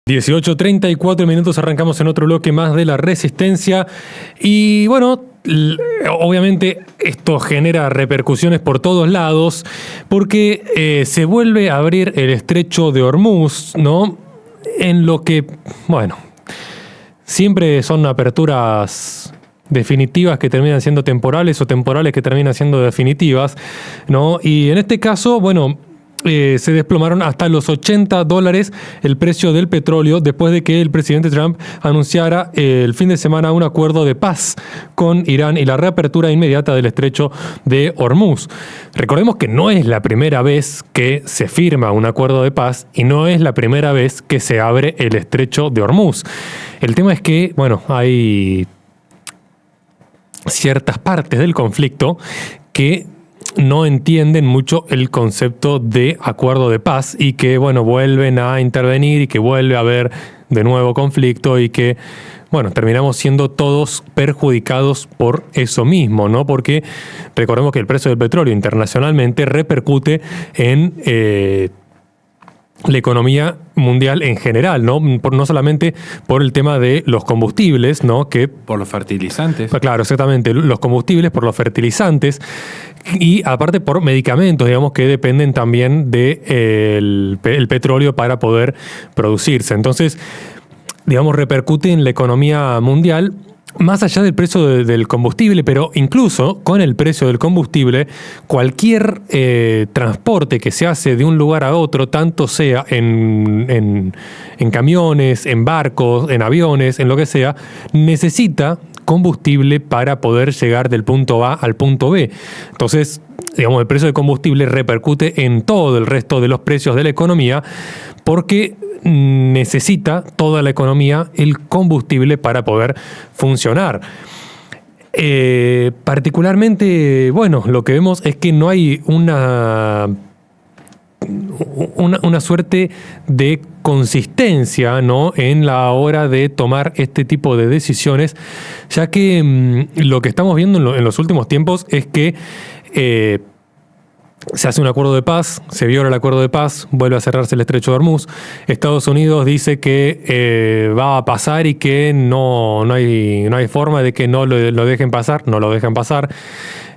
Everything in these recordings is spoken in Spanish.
18:34 arrancamos en otro bloque más de La Resistencia y bueno, obviamente esto genera repercusiones por todos lados porque se vuelve a abrir el estrecho de Hormuz, ¿no? En lo que, bueno, siempre son aperturas definitivas que terminan siendo temporales o temporales que terminan siendo definitivas, ¿no? Y en este caso, bueno, se desplomaron hasta los $80 el precio del petróleo después de que el presidente Trump anunciara el fin de semana un acuerdo de paz con Irán y la reapertura inmediata del estrecho de Hormuz. Recordemos que no es la primera vez que se firma un acuerdo de paz y no es la primera vez que se abre el estrecho de Hormuz. El tema es que, bueno, hay ciertas partes del conflicto que no entienden mucho el concepto de acuerdo de paz y que, bueno, vuelven a intervenir y que vuelve a haber de nuevo conflicto y que, bueno, terminamos siendo todos perjudicados por eso mismo, ¿no? Porque recordemos que el precio del petróleo internacionalmente repercute en la economía mundial en general, ¿no? No solamente por el tema de los combustibles, ¿no? Que por los fertilizantes. Claro, exactamente. Los combustibles, por los fertilizantes y aparte por medicamentos, digamos, que dependen también del petróleo para poder producirse. Entonces, digamos, repercute en la economía mundial más allá del precio del combustible, pero incluso con el precio del combustible, cualquier transporte que se hace de un lugar a otro, tanto sea en camiones, en barcos, en aviones, en lo que sea, necesita combustible para poder llegar del punto A al punto B. Entonces, digamos, el precio del combustible repercute en todo el resto de los precios de la economía porque necesita toda la economía el combustible para poder funcionar. Particularmente, bueno, lo que vemos es que no hay una suerte de consistencia, ¿no?, en la hora de tomar este tipo de decisiones, ya que lo que estamos viendo en los últimos tiempos es que se hace un acuerdo de paz, se viola el acuerdo de paz, vuelve a cerrarse el estrecho de Hormuz. Estados Unidos dice que va a pasar y que no hay forma de que no lo dejen pasar, no lo dejan pasar.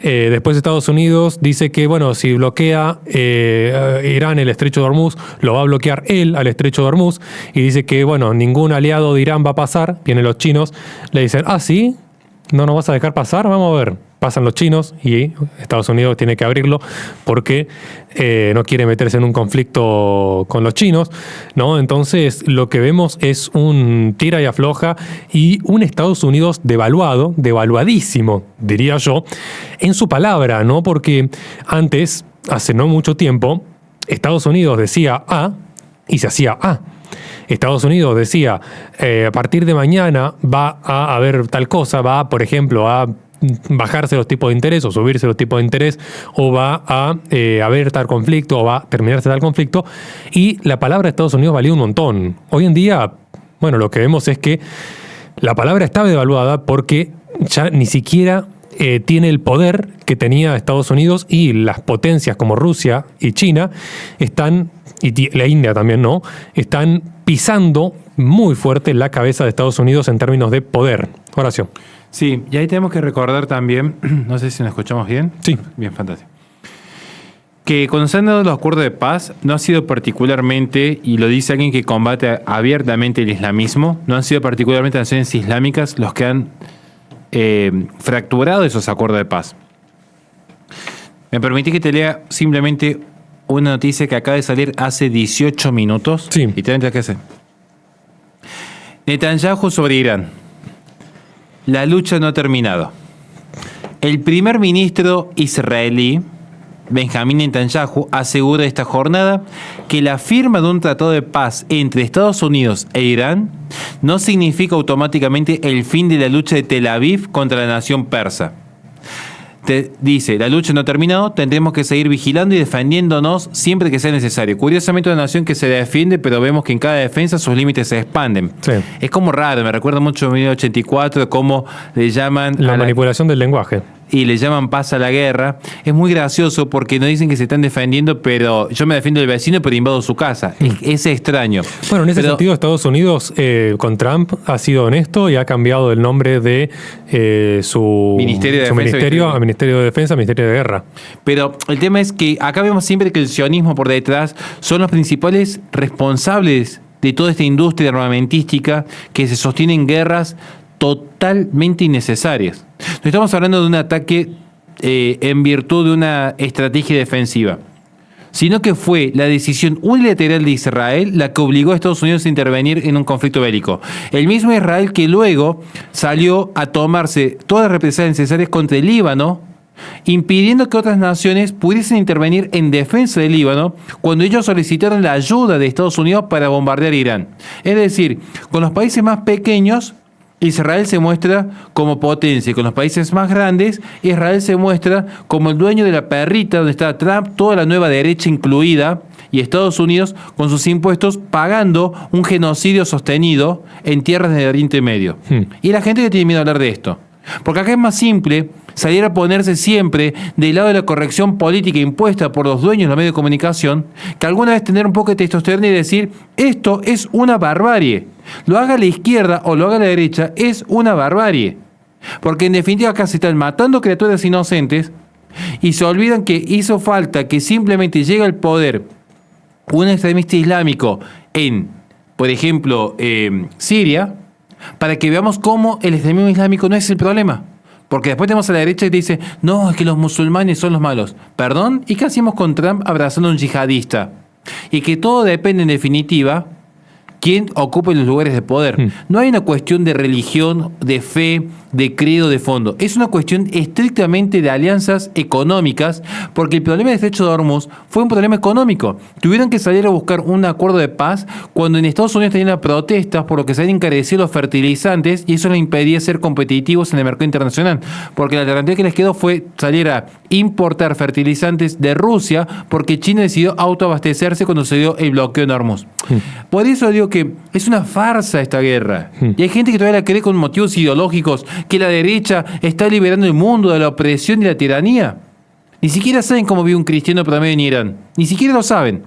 Después Estados Unidos dice que, bueno, si bloquea Irán el estrecho de Hormuz, lo va a bloquear él al estrecho de Hormuz, y dice que, bueno, ningún aliado de Irán va a pasar. Vienen los chinos, le dicen, ¿sí? ¿No nos vas a dejar pasar? Vamos a ver. Pasan los chinos y Estados Unidos tiene que abrirlo porque no quiere meterse en un conflicto con los chinos, ¿no? Entonces lo que vemos es un tira y afloja y un Estados Unidos devaluadísimo, diría yo, en su palabra, ¿no? Porque antes, hace no mucho tiempo, Estados Unidos decía A y se hacía A. Estados Unidos decía, a partir de mañana va a haber tal cosa, va, por ejemplo, a bajarse los tipos de interés o subirse los tipos de interés, o va a haber tal conflicto, o va a terminarse tal conflicto, y la palabra de Estados Unidos valía un montón. Hoy en día, bueno, lo que vemos es que la palabra está devaluada porque ya ni siquiera tiene el poder que tenía Estados Unidos, y las potencias como Rusia y China están, y la India también, ¿no?, están pisando muy fuerte la cabeza de Estados Unidos en términos de poder. Horacio. Sí, y ahí tenemos que recordar también, no sé si nos escuchamos bien. Sí. Bien, fantástico. Que cuando se han dado los acuerdos de paz, no ha sido particularmente, y lo dice alguien que combate abiertamente el islamismo, no han sido particularmente naciones islámicas los que han fracturado esos acuerdos de paz. ¿Me permitís que te lea simplemente una noticia que acaba de salir hace 18 minutos? Sí. Y te entra qué hacer. Netanyahu sobre Irán. La lucha no ha terminado. El primer ministro israelí, Benjamín Netanyahu, asegura esta jornada que la firma de un tratado de paz entre Estados Unidos e Irán no significa automáticamente el fin de la lucha de Tel Aviv contra la nación persa. Dice, la lucha no ha terminado, tendremos que seguir vigilando y defendiéndonos siempre que sea necesario. Curiosamente, una nación que se defiende, pero vemos que en cada defensa sus límites se expanden. Sí. Es como raro, me recuerda mucho a 1984, cómo le llaman... La manipulación del lenguaje. y le llaman paz a la guerra, es muy gracioso porque no dicen que se están defendiendo, pero yo me defiendo del vecino, pero invado su casa. Es extraño. Bueno, en ese sentido, Estados Unidos con Trump ha sido honesto y ha cambiado el nombre de su Ministerio de Defensa a Ministerio de Defensa, Ministerio de Guerra. Pero el tema es que acá vemos siempre que el sionismo por detrás son los principales responsables de toda esta industria armamentística que se sostiene en guerras totalmente innecesarias. No estamos hablando de un ataque en virtud de una estrategia defensiva, sino que fue la decisión unilateral de Israel la que obligó a Estados Unidos a intervenir en un conflicto bélico. El mismo Israel que luego salió a tomarse todas las represalias necesarias contra el Líbano, impidiendo que otras naciones pudiesen intervenir en defensa del Líbano cuando ellos solicitaron la ayuda de Estados Unidos para bombardear Irán. Es decir, con los países más pequeños, Israel se muestra como potencia, y con los países más grandes, Israel se muestra como el dueño de la perrita donde está Trump, toda la nueva derecha incluida, y Estados Unidos con sus impuestos pagando un genocidio sostenido en tierras del Oriente Medio. Y la gente que tiene miedo a hablar de esto. Porque acá es más simple salir a ponerse siempre del lado de la corrección política impuesta por los dueños de los medios de comunicación, que alguna vez tener un poco de testosterona y decir, esto es una barbarie. Lo haga la izquierda o lo haga la derecha, es una barbarie. Porque en definitiva acá se están matando criaturas inocentes y se olvidan que hizo falta que simplemente llegue al poder un extremista islámico en, por ejemplo, Siria, para que veamos cómo el extremismo islámico no es el problema. Porque después tenemos a la derecha que te dice, no, es que los musulmanes son los malos. ¿Perdón? ¿Y qué hacemos con Trump abrazando a un yihadista? Y que todo depende en definitiva quién ocupe los lugares de poder. No hay una cuestión de religión, de fe, de credo de fondo. Es una cuestión estrictamente de alianzas económicas, porque el problema del estrecho de Hormuz fue un problema económico. Tuvieron que salir a buscar un acuerdo de paz cuando en Estados Unidos tenían protestas por lo que se habían encarecido los fertilizantes y eso les impedía ser competitivos en el mercado internacional. Porque la alternativa que les quedó fue salir a importar fertilizantes de Rusia porque China decidió autoabastecerse cuando se dio el bloqueo en Hormuz. Por eso digo que es una farsa esta guerra. Y hay gente que todavía la cree con motivos ideológicos, que la derecha está liberando el mundo de la opresión y la tiranía. Ni siquiera saben cómo vive un cristiano promedio en Irán. Ni siquiera lo saben.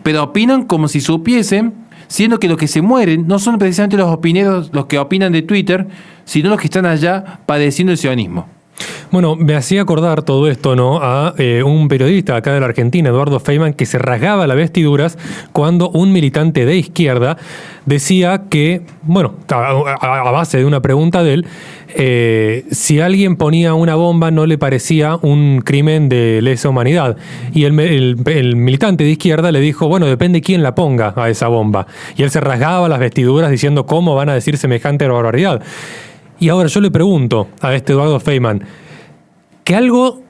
Pero opinan como si supiesen, siendo que los que se mueren no son precisamente los opineros, los que opinan de Twitter, sino los que están allá padeciendo el sionismo. Bueno, me hacía acordar todo esto, ¿no? A un periodista acá de la Argentina, Eduardo Feynman, que se rasgaba las vestiduras cuando un militante de izquierda decía que, bueno, a base de una pregunta de él, si alguien ponía una bomba no le parecía un crimen de lesa humanidad. Y el militante de izquierda le dijo, bueno, depende quién la ponga a esa bomba. Y él se rasgaba las vestiduras diciendo, ¿cómo van a decir semejante barbaridad? Y ahora yo le pregunto a este Eduardo Feynman, que algo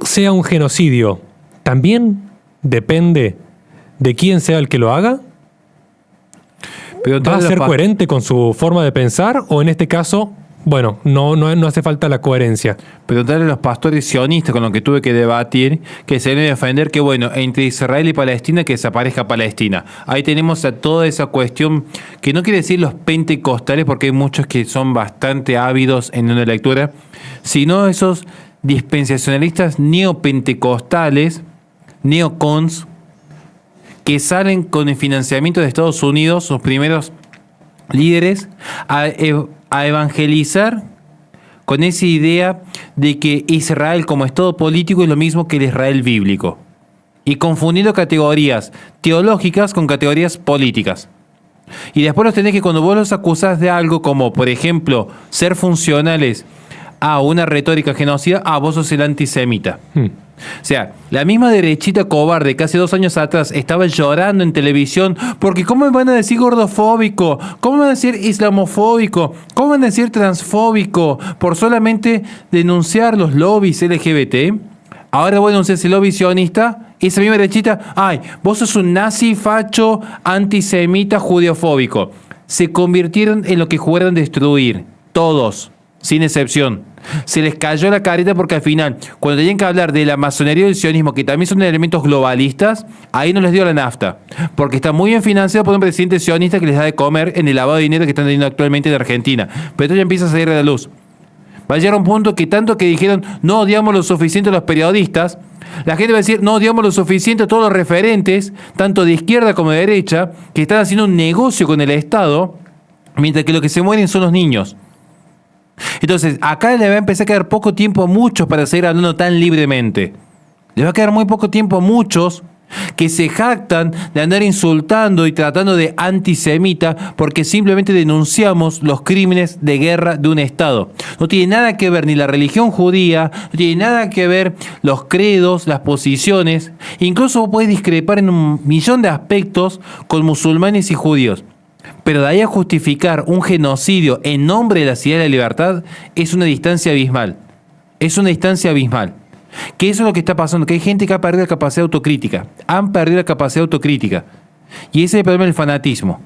sea un genocidio, ¿también depende de quién sea el que lo haga? ¿Va a ser coherente con su forma de pensar o en este caso, bueno, no hace falta la coherencia? Preguntarle a los pastores sionistas con los que tuve que debatir, que se deben defender que, bueno, entre Israel y Palestina, que desaparezca Palestina. Ahí tenemos a toda esa cuestión, que no quiere decir los pentecostales, porque hay muchos que son bastante ávidos en una lectura, sino esos dispensacionalistas neopentecostales, neocons, que salen con el financiamiento de Estados Unidos, sus primeros líderes, a evangelizar con esa idea de que Israel como Estado político es lo mismo que el Israel bíblico. Y confundiendo categorías teológicas con categorías políticas. Y después los tenés que cuando vos los acusás de algo como, por ejemplo, ser funcionales a una retórica genocida, vos sos el antisemita. O sea, la misma derechita cobarde que hace 2 años atrás estaba llorando en televisión porque ¿cómo me van a decir gordofóbico? ¿Cómo me van a decir islamofóbico? ¿Cómo me van a decir transfóbico? Por solamente denunciar los lobbies LGBT. Ahora vos denuncias el lobby sionista y esa misma derechita, vos sos un nazi, facho, antisemita, judeofóbico. Se convirtieron en lo que jugaron destruir. Todos. Sin excepción. Se les cayó la careta porque al final, cuando tenían que hablar de la masonería y del sionismo, que también son elementos globalistas, ahí no les dio la nafta. Porque está muy bien financiado por un presidente sionista que les da de comer en el lavado de dinero que están teniendo actualmente en Argentina. Pero esto ya empieza a salir de la luz. Va a llegar a un punto que tanto que dijeron no odiamos lo suficiente a los periodistas, la gente va a decir no odiamos lo suficiente a todos los referentes, tanto de izquierda como de derecha, que están haciendo un negocio con el Estado, mientras que los que se mueren son los niños. Entonces, acá le va a empezar a quedar poco tiempo a muchos para seguir hablando tan libremente. Le va a quedar muy poco tiempo a muchos que se jactan de andar insultando y tratando de antisemita porque simplemente denunciamos los crímenes de guerra de un Estado. No tiene nada que ver ni la religión judía, no tiene nada que ver los credos, las posiciones. Incluso vos podés discrepar en un millón de aspectos con musulmanes y judíos. Pero de ahí a justificar un genocidio en nombre de la ciudad de la libertad es una distancia abismal. Es una distancia abismal. Que eso es lo que está pasando, que hay gente que ha perdido la capacidad de autocrítica. Han perdido la capacidad de autocrítica. Y ese es el problema del fanatismo.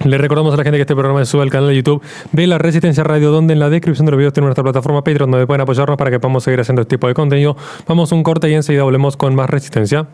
Le recordamos a la gente que este programa se sube al canal de YouTube de La Resistencia Radio, donde en la descripción de los videos tiene nuestra plataforma Patreon, donde pueden apoyarnos para que podamos seguir haciendo este tipo de contenido. Vamos a un corte y enseguida volvemos con más Resistencia.